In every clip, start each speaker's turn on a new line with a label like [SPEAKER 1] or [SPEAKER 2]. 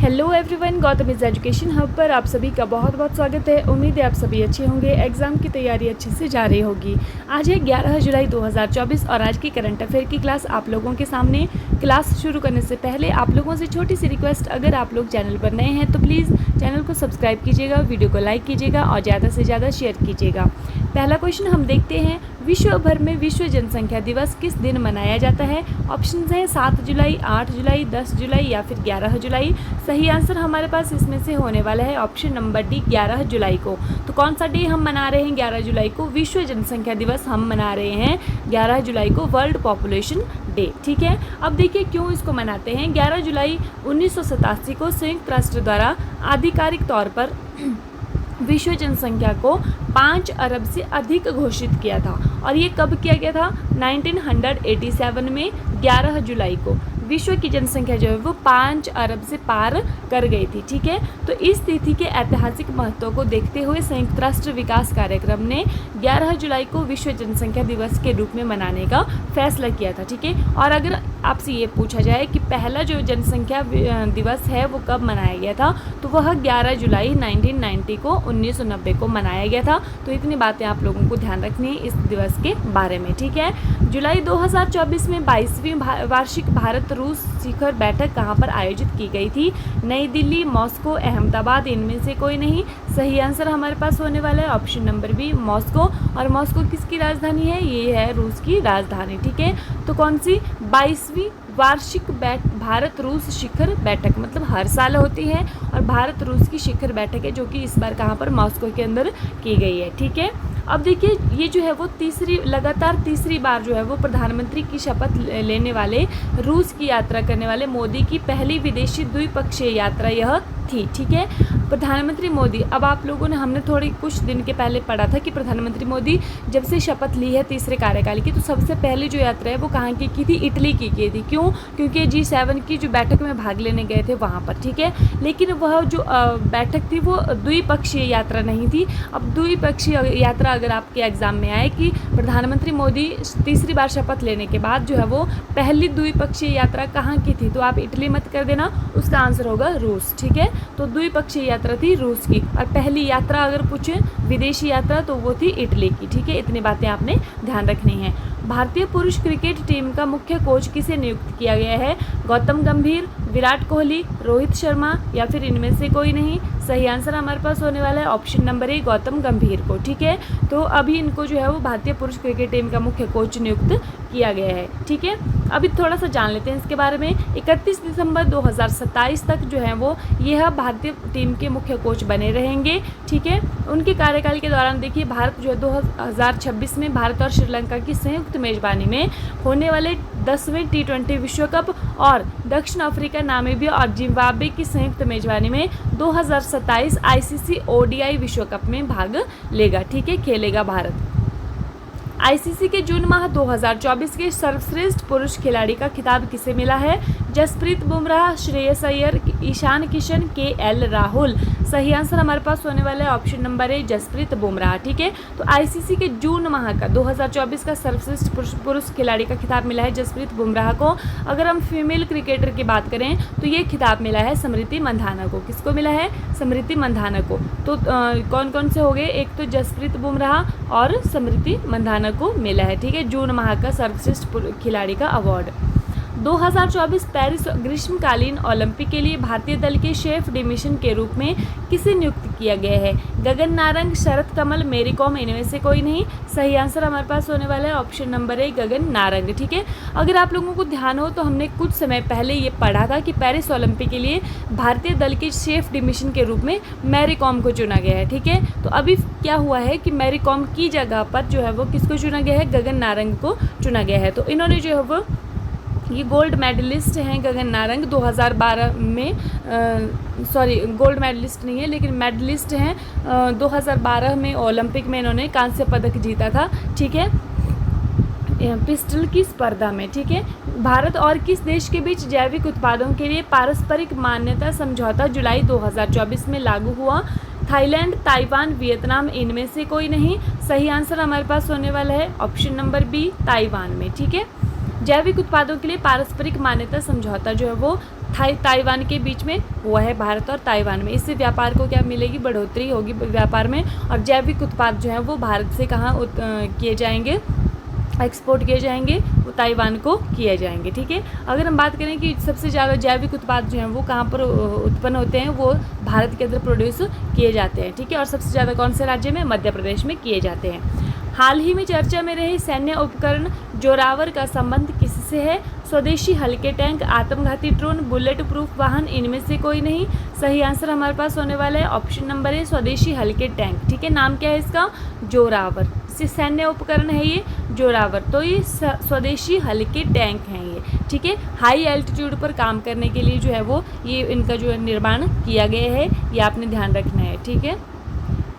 [SPEAKER 1] Hello everyone, Gautam is education hub पर आप सभी का बहुत बहुत स्वागत है। उम्मीद है आप सभी अच्छे होंगे। एग्ज़ाम की तैयारी अच्छे से जा रही होगी। आज है 11 जुलाई 2024 और आज की करंट अफेयर की क्लास आप लोगों के सामने। क्लास शुरू करने से पहले आप लोगों से छोटी सी रिक्वेस्ट, अगर आप लोग चैनल पर नए हैं तो प्लीज़ चैनल को सब्सक्राइब कीजिएगा, वीडियो को लाइक कीजिएगा और ज़्यादा से ज़्यादा शेयर कीजिएगा। पहला क्वेश्चन हम देखते हैं, विश्व भर में विश्व जनसंख्या दिवस किस दिन मनाया जाता है? ऑप्शंस हैं 7 जुलाई, 8 जुलाई, 10 जुलाई या फिर 11 जुलाई। सही आंसर हमारे पास इसमें से होने वाला है ऑप्शन नंबर डी, 11 जुलाई को। तो कौन सा डे हम मना रहे हैं 11 जुलाई को? विश्व जनसंख्या दिवस हम मना रहे हैं 11 जुलाई को, वर्ल्ड पॉपुलेशन डे। ठीक है, अब देखिए क्यों इसको मनाते हैं। 11 जुलाई 1987 को संयुक्त राष्ट्र द्वारा आधिकारिक तौर पर विश्व जनसंख्या को 5 अरब से अधिक घोषित किया था। और ये कब किया गया था? 1987 में 11 जुलाई को विश्व की जनसंख्या जो है वो 5 अरब से पार कर गई थी। ठीक है, तो इस तिथि के ऐतिहासिक महत्व को देखते हुए संयुक्त राष्ट्र विकास कार्यक्रम ने 11 जुलाई को विश्व जनसंख्या दिवस के रूप में मनाने का फैसला किया था। ठीक है, और अगर आपसे ये पूछा जाए कि पहला जो जनसंख्या दिवस है वो कब मनाया गया था, तो वह 11 जुलाई 1990 को 1990 को मनाया गया था। तो इतनी बातें आप लोगों को ध्यान रखनी है इस दिवस के बारे में। ठीक है, जुलाई 2024 में 22वीं वार्षिक भारत रूस शिखर बैठक कहाँ पर आयोजित की गई थी? नई दिल्ली, मॉस्को, अहमदाबाद, इनमें से कोई नहीं। सही आंसर हमारे पास होने वाला है ऑप्शन नंबर बी, मॉस्को। और मॉस्को किसकी राजधानी है? ये है रूस की राजधानी। ठीक है, तो कौन सी? 22वीं वार्षिक भारत रूस शिखर बैठक, मतलब हर साल होती है और भारत रूस की शिखर बैठक है जो कि इस बार कहाँ पर? मॉस्को के अंदर की गई है। ठीक है, अब देखिए ये जो है वो लगातार तीसरी बार जो है वो प्रधानमंत्री की शपथ लेने वाले, रूस की यात्रा करने वाले मोदी की पहली विदेशी द्विपक्षीय यात्रा यह थी। ठीक है, प्रधानमंत्री मोदी, अब आप लोगों ने, हमने थोड़ी कुछ दिन के पहले पढ़ा था कि प्रधानमंत्री मोदी जब से शपथ ली है तीसरे कार्यकाल की, तो सबसे पहली जो यात्रा है वो कहाँ की थी? इटली की थी। क्यों? क्योंकि G7 की जो बैठक में भाग लेने गए थे वहाँ पर। ठीक है, लेकिन वह जो बैठक थी वो द्विपक्षीय यात्रा नहीं थी। अब द्विपक्षीय यात्रा अगर आपके एग्जाम में आए कि प्रधानमंत्री मोदी तीसरी बार शपथ लेने के बाद जो है वो पहली द्विपक्षीय यात्रा कहाँ की थी, तो आप इटली मत कर देना, उसका आंसर होगा रूस। ठीक है, तो द्विपक्षीय यात्रा थी रूस की, और पहली यात्रा अगर पूछे विदेशी यात्रा तो वो थी इटली की। ठीक है, इतनी बातें आपने ध्यान रखनी है। भारतीय पुरुष क्रिकेट टीम का मुख्य कोच किसे नियुक्त किया गया है? गौतम गंभीर, विराट कोहली, रोहित शर्मा या फिर इनमें से कोई नहीं। सही आंसर हमारे पास होने वाला है ऑप्शन नंबर ए, गौतम गंभीर को। ठीक है, तो अभी इनको जो है वो भारतीय पुरुष क्रिकेट टीम का मुख्य कोच नियुक्त किया गया है। ठीक है, अभी थोड़ा सा जान लेते हैं इसके बारे में। 31 दिसंबर 2027 तक जो है वो यह भारतीय टीम के मुख्य कोच बने रहेंगे। ठीक है, उनके कार्यकाल के दौरान देखिए भारत जो है 2026 में भारत और श्रीलंका की संयुक्त मेजबानी में होने वाले 10वें T20 विश्व कप और दक्षिण अफ्रीका, नामीबिया और जिम्बाब्वे की संयुक्त मेजबानी में 2027 ICC ODI विश्व कप में भाग लेगा। ठीक है, खेलेगा भारत। आईसीसी के जून माह 2024 के सर्वश्रेष्ठ पुरुष खिलाड़ी का खिताब किसे मिला है? जसप्रीत बुमराह, श्रेयस अय्यर, ईशान किशन, KL राहुल। सही आंसर हमारे पास होने वाला है option number A, Jasprit Bumrah. ठीक है, तो आईसीसी के जून माह का 2024 का सर्वश्रेष्ठ पुरुष खिलाड़ी का खिताब मिला है जसप्रीत बुमराह को। अगर हम फीमेल क्रिकेटर की बात करें तो ये खिताब मिला है स्मृति मंधाना को। किसको मिला है? स्मृति मंधाना को। तो कौन कौन से हो गए? एक तो जसप्रीत बुमराह और स्मृति मंधाना को मिला है। ठीक है, जून माह का सर्वश्रेष्ठ खिलाड़ी का अवार्ड। 2024 पेरिस ग्रीष्मकालीन ओलंपिक के लिए भारतीय दल के शेफ डिमिशन के रूप में किसे नियुक्त किया गया है? गगन नारंग, शरत कमल, मेरी कॉम, इनमें से कोई नहीं। सही आंसर हमारे पास होने वाला है ऑप्शन नंबर ए, गगन नारंग। ठीक है, अगर आप लोगों को ध्यान हो तो हमने कुछ समय पहले ये पढ़ा था कि पेरिस ओलंपिक के लिए भारतीय दल के शेफ डिमिशन के रूप में मैरी कॉम को चुना गया है। ठीक है, तो अभी क्या हुआ है कि मैरी कॉम की जगह पर जो है वो किसको चुना गया है? गगन नारंग को चुना गया है। तो इन्होंने जो है वो, ये गोल्ड मेडलिस्ट हैं गगन नारंग 2012 में, गोल्ड मेडलिस्ट नहीं है लेकिन मेडलिस्ट हैं। 2012 में ओलंपिक में इन्होंने कांस्य पदक जीता था। ठीक है, पिस्टल की स्पर्धा में। ठीक है, भारत और किस देश के बीच जैविक उत्पादों के लिए पारस्परिक मान्यता समझौता जुलाई 2024 में लागू हुआ? थाईलैंड, ताइवान, वियतनाम, इनमें से कोई नहीं। सही आंसर हमारे पास होने वाला है ऑप्शन नंबर बी, ताइवान में। ठीक है, जैविक उत्पादों के लिए पारस्परिक मान्यता समझौता जो है वो ताइवान के बीच में हुआ है, भारत और ताइवान में। इससे व्यापार को क्या मिलेगी, बढ़ोतरी होगी व्यापार में, और जैविक उत्पाद जो है वो भारत से कहाँ किए जाएंगे, एक्सपोर्ट किए जाएंगे, वो ताइवान को किए जाएंगे। ठीक है, अगर हम बात करें कि सबसे ज़्यादा जैविक उत्पाद जो हैं वो कहाँ पर उत्पन्न होते हैं, वो भारत के अंदर प्रोड्यूस किए जाते हैं। ठीक है, और सबसे ज़्यादा कौन से राज्य में, मध्य प्रदेश में किए जाते हैं। हाल ही में चर्चा में रहे सैन्य उपकरण जोरावर का संबंध किससे है? स्वदेशी हल्के टैंक, आत्मघाती ड्रोन, बुलेट प्रूफ वाहन, इनमें से कोई नहीं। सही आंसर हमारे पास होने वाला है ऑप्शन नंबर है स्वदेशी हल्के टैंक। ठीक है, नाम क्या है इसका, जोरावर। सैन्य उपकरण है ये जोरावर, तो ये स्वदेशी हल्के टैंक हैं ये। ठीक है, हाई एल्टीट्यूड पर काम करने के लिए जो है वो ये इनका जो निर्माण किया गया है, ये आपने ध्यान रखना है। ठीक है,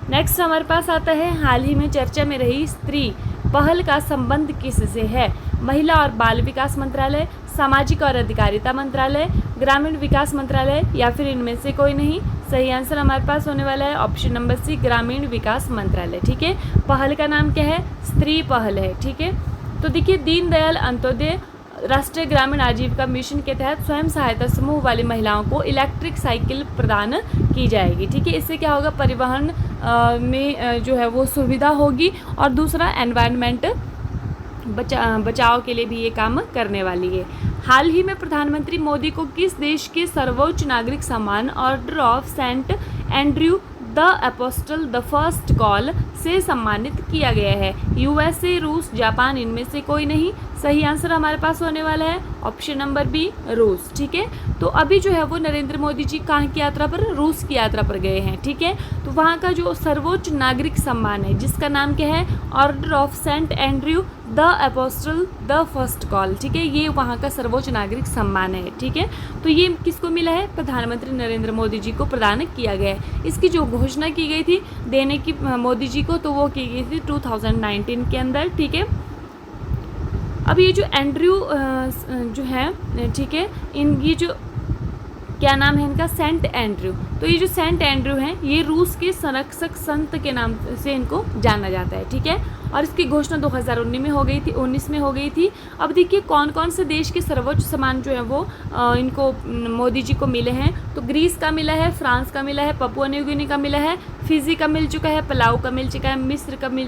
[SPEAKER 1] नेक्स्ट हमारे पास आता है हाल ही में चर्चा में रही स्त्री पहल का संबंध किससे है? महिला और बाल विकास मंत्रालय, सामाजिक और अधिकारिता मंत्रालय, ग्रामीण विकास मंत्रालय, या फिर इनमें से कोई नहीं। सही आंसर हमारे पास होने वाला है ऑप्शन नंबर सी, ग्रामीण विकास मंत्रालय। ठीक है, पहल का नाम क्या है, स्त्री पहल है। ठीक है, तो देखिए दीनदयाल अंत्योदय राष्ट्रीय ग्रामीण आजीविका मिशन के तहत स्वयं सहायता समूह वाली महिलाओं को इलेक्ट्रिक साइकिल प्रदान की जाएगी। ठीक है, इससे क्या होगा, परिवहन में जो है वो सुविधा होगी, और दूसरा एनवायरनमेंट बचाव के लिए भी ये काम करने वाली है। हाल ही में प्रधानमंत्री मोदी को किस देश के सर्वोच्च नागरिक सम्मान Order of Saint Andrew the Apostle the First Call से सम्मानित किया गया है? यूएसए, रूस, जापान, इनमें से कोई नहीं। सही आंसर हमारे पास होने वाला है ऑप्शन नंबर बी, रूस। ठीक है, तो अभी जो है वो नरेंद्र मोदी जी कहाँ की यात्रा पर, रूस की यात्रा पर गए हैं। ठीक है, तो वहाँ का जो सर्वोच्च नागरिक सम्मान है जिसका नाम क्या है, Order of Saint Andrew the Apostle the First Call. ठीक है, ये वहाँ का सर्वोच्च नागरिक सम्मान है। ठीक है, तो ये किसको मिला है, प्रधानमंत्री नरेंद्र मोदी जी को प्रदान किया गया है। इसकी जो घोषणा की गई थी देने की मोदी जी को, तो वो की गई थी 2019 के अंदर। ठीक है, अब ये जो एंड्रयू जो है, ठीक है, ये जो क्या नाम है इनका, सेंट एंड्रयू। तो ये जो सेंट एंड्रयू हैं ये रूस के संरक्षक संत के नाम से इनको जाना जाता है। ठीक है, और इसकी घोषणा 2019 में हो गई थी, 19 में हो गई थी। अब देखिए कौन कौन से देश के सर्वोच्च सम्मान जो है वो इनको मोदी जी को मिले हैं। तो ग्रीस का मिला है, फ्रांस का मिला है, पपुआ न्यू गिनी का मिला है, फिजी का मिल चुका है, पलाऊ का मिल चुका है, मिस्र का मिल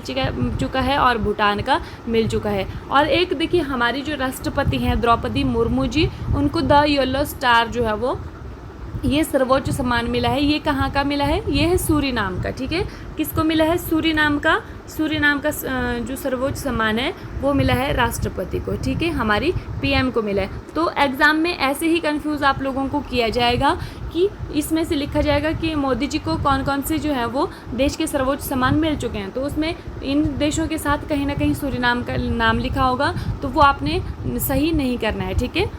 [SPEAKER 1] चुका है, और भूटान का मिल चुका है। और एक देखिए हमारी जो राष्ट्रपति हैं द्रौपदी मुर्मू जी, उनको द येलो स्टार जो है वो ये सर्वोच्च सम्मान मिला है। ये कहाँ का मिला है, ये है सूरीनाम का। ठीक है, किसको मिला है, सूरीनाम का जो सर्वोच्च सम्मान है वो मिला है राष्ट्रपति को। ठीक है, हमारी पीएम को मिला है। तो एग्ज़ाम में ऐसे ही कंफ्यूज आप लोगों को किया जाएगा कि इसमें से लिखा जाएगा कि मोदी जी को कौन कौन से जो है वो देश के सर्वोच्च सम्मान मिल चुके हैं, तो उसमें इन देशों के साथ कहीं ना कहीं सूरीनाम का नाम लिखा होगा, तो वो आपने सही नहीं करना है। ठीक है,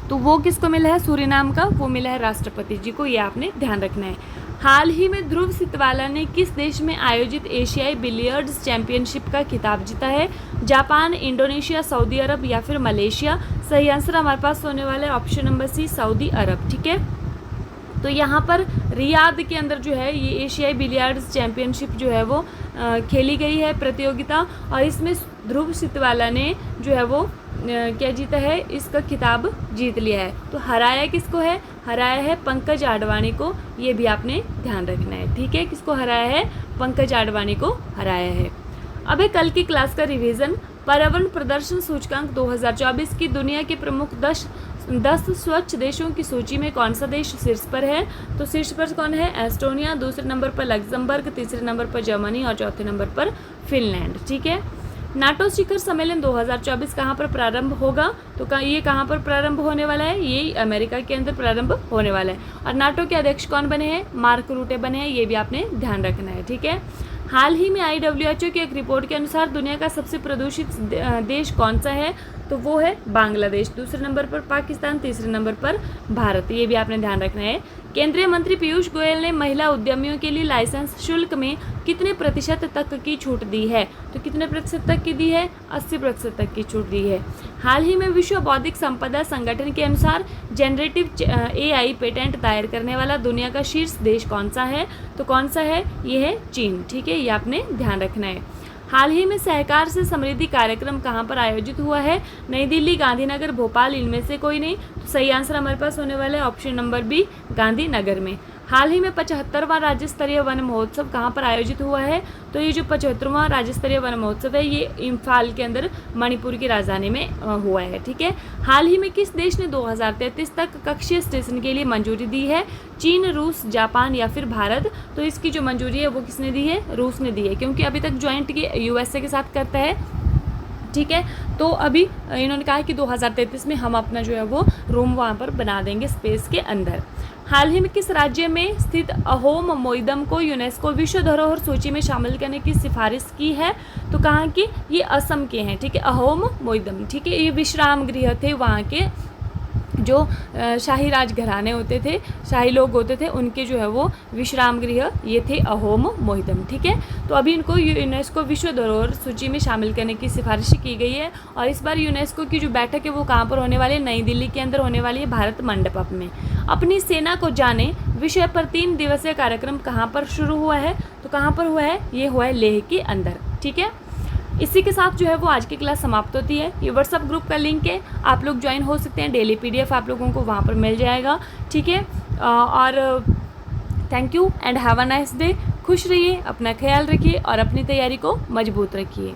[SPEAKER 1] तो वो किसको मिला है, सूरीनाम का, वो मिला है राष्ट्रपति जी को, ये आपने ध्यान रखना है। हाल ही में ध्रुव सितवाला ने किस देश में आयोजित एशियाई बिलियर्ड्स चैंपियनशिप का खिताब जीता है? जापान, इंडोनेशिया, सऊदी अरब, या फिर मलेशिया। सही आंसर हमारे पास होने वाला है ऑप्शन नंबर सी, सऊदी अरब। ठीक है, तो यहाँ पर रियाद के अंदर जो है ये एशियाई बिलियर्ड्स चैंपियनशिप जो है वो खेली गई है प्रतियोगिता, और इसमें ध्रुव सितवाला ने जो है वो क्या जीता है, इसका खिताब जीत लिया है। तो हराया किसको है, हराया है पंकज आडवाणी को, ये भी आपने ध्यान रखना है। ठीक है, किसको हराया है, पंकज आडवाणी को हराया है। अब है कल की क्लास का रिवीजन। पर्यावरण प्रदर्शन सूचकांक 2024 की दुनिया के प्रमुख 10 स्वच्छ देशों की सूची में कौन सा देश शीर्ष पर है? तो शीर्ष पर कौन है, एस्टोनिया, दूसरे नंबर पर लग्जमबर्ग, तीसरे नंबर पर जर्मनी, और चौथे नंबर पर फिनलैंड। ठीक है, नाटो शिखर सम्मेलन 2024 कहाँ पर प्रारंभ होगा? तो ये कहाँ पर प्रारंभ होने वाला है, ये अमेरिका के अंदर प्रारंभ होने वाला है। और नाटो के अध्यक्ष कौन बने हैं, मार्क रूटे बने हैं, ये भी आपने ध्यान रखना है। ठीक है, हाल ही में आई WHO की एक रिपोर्ट के अनुसार दुनिया का सबसे प्रदूषित देश कौन सा है? तो वो है बांग्लादेश, दूसरे नंबर पर पाकिस्तान, तीसरे नंबर पर भारत, ये भी आपने ध्यान रखना है। केंद्रीय मंत्री पीयूष गोयल ने महिला उद्यमियों के लिए लाइसेंस शुल्क में कितने प्रतिशत तक की छूट दी है? तो कितने प्रतिशत तक की दी है, 80% तक की छूट दी है। हाल ही में विश्व बौद्धिक संपदा संगठन के अनुसार जनरेटिव AI पेटेंट दायर करने वाला दुनिया का शीर्ष देश कौन सा है? तो कौन सा है, ये है चीन। ठीक है, ये आपने ध्यान रखना है। हाल ही में सहकार से समृद्धि कार्यक्रम कहाँ पर आयोजित हुआ है? नई दिल्ली, गांधीनगर, भोपाल, इनमें से कोई नहीं। तो सही आंसर हमारे पास होने वाला है ऑप्शन नंबर बी, गांधीनगर में। हाल ही में 75वां राज्य स्तरीय वन महोत्सव कहाँ पर आयोजित हुआ है? तो ये जो 75वां राज्य स्तरीय वन महोत्सव है ये इम्फाल के अंदर मणिपुर की राजधानी में हुआ है। ठीक है। हाल ही में किस देश ने 2033 तक कक्षीय स्टेशन के लिए मंजूरी दी है? चीन, रूस, जापान या फिर भारत? तो इसकी जो मंजूरी है वो किसने दी है? रूस ने दी है, क्योंकि अभी तक ज्वाइंट यूएसए के साथ करता है। ठीक है। तो अभी इन्होंने कहा कि 2033 में हम अपना जो है वो रूम वहाँ पर बना देंगे स्पेस के अंदर। हाल ही में किस राज्य में स्थित अहोम मोइदम को यूनेस्को विश्व धरोहर सूची में शामिल करने की सिफारिश की है? तो कहाँ की? ये असम के हैं। ठीक है, अहोम मोइदम। ठीक है, ये विश्राम गृह थे वहाँ के, जो शाही राजघराने होते थे, शाही लोग होते थे, उनके जो है वो विश्राम गृह ये थे अहोम मोहिदम। ठीक है। तो अभी इनको यूनेस्को विश्व धरोहर सूची में शामिल करने की सिफारिश की गई है, और इस बार यूनेस्को की जो बैठक है वो कहाँ पर होने वाली है? नई दिल्ली के अंदर होने वाली है, भारत मंडपम में। अपनी सेना को जाने विषय पर 3 दिवसीय कार्यक्रम कहाँ पर शुरू हुआ है? तो कहाँ पर हुआ है? ये हुआ है लेह के अंदर। ठीक है। इसी के साथ जो है वो आज की क्लास समाप्त होती है। ये व्हाट्सअप ग्रुप का लिंक है, आप लोग ज्वाइन हो सकते हैं। डेली पीडीएफ आप लोगों को वहाँ पर मिल जाएगा। ठीक है। और thank you and have a nice day. खुश रहिए, अपना ख्याल रखिए और अपनी तैयारी को मजबूत रखिए।